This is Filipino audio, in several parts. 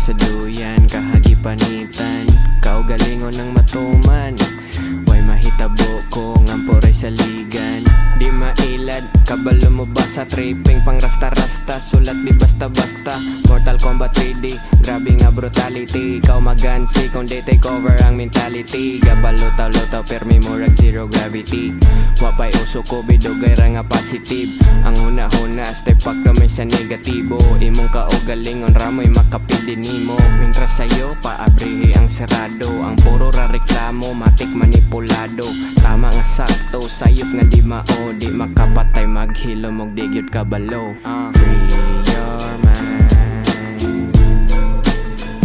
sa duyan, kahagipanitan, kaugalingon ng matuman. Way mahitabo ko ngamporay sa ligan. Di mailad, kabalo mo ba sa tripping pang rasta-rasta, sulat di basta-basta. Mortal Kombat 3D, grabe nga brutality. Ikaw magansi kung di take over ang mentality. Gabalutaw-lutaw permi murag zero gravity. Wapay uso ko bidugay ra nga positive. Ang huna-huna step back kami sa negatibo. Imong kaugalingon ramoy makapili nimo. Mintras sayo paabrihi ang serado. Ang puro ra reklamo matik manipulado. Tama nga sakto sayop nga di mao. Di makapatay maghilo mong digyud kabalo. Free your mind,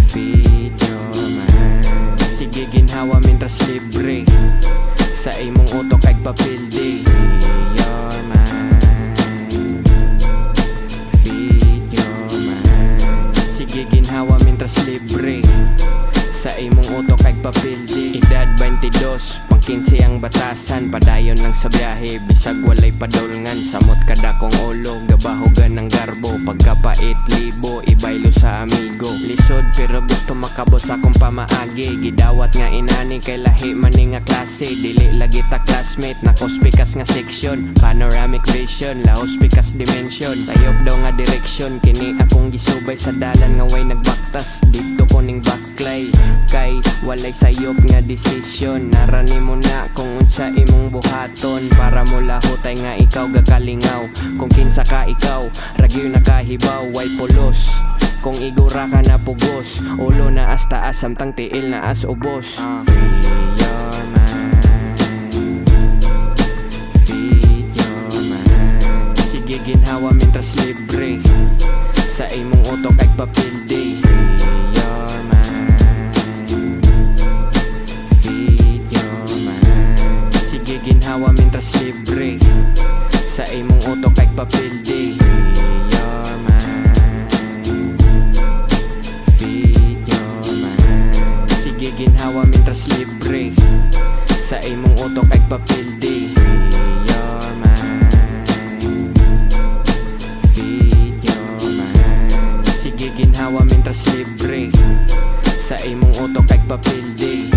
feed your mind. Sige ginhawa mintras libre sa imong utok kay papildi. Free your mind, feed your mind. Sige ginhawa mintras libre sa imong utok kay papildi. Edad 22, pang 15 ang batasan. Padayon lang sa biyahe, bisag walay padolngan. Samot kadakong ulo, gabahogan ng garbo. Pagkapait libo, ibaylo sa amigo. Lisod pero gusto makabot sa akong pamaagi. Gidawat nga inani kay lahi maning nga klase. Dili lagi ta classmate, nakospikas nga section. Panoramic vision, laospikas dimension. Sayop daw nga direksyon, kini akong gisubay sa dalan nga way nagbaktas. Dito ko ning baklay, kay walay sayop nga desisyon. Narani mo na kung unsa imong buhaton, para mo lahutay nga ikaw gakalingaw. Kung kinsa ka ikaw, ragyo nakahibaw, way pulos. Kung igura ka na pugos, ulo na as taas, samtang tiil na as ubos. Free your mind, feed your mind. Sige ginhawa mintras libre sa imong utok kay papildi. Free your mind, feed your mind. Sige ginhawa mintras libre sa imong utok kay papildi. Free your mind, feed your mind. Sige ginhawa mintras libre sa imong utok kay papildi. Free your mind, feed your mind. Sige ginhawa mintras libre sa imong utok kay papildi.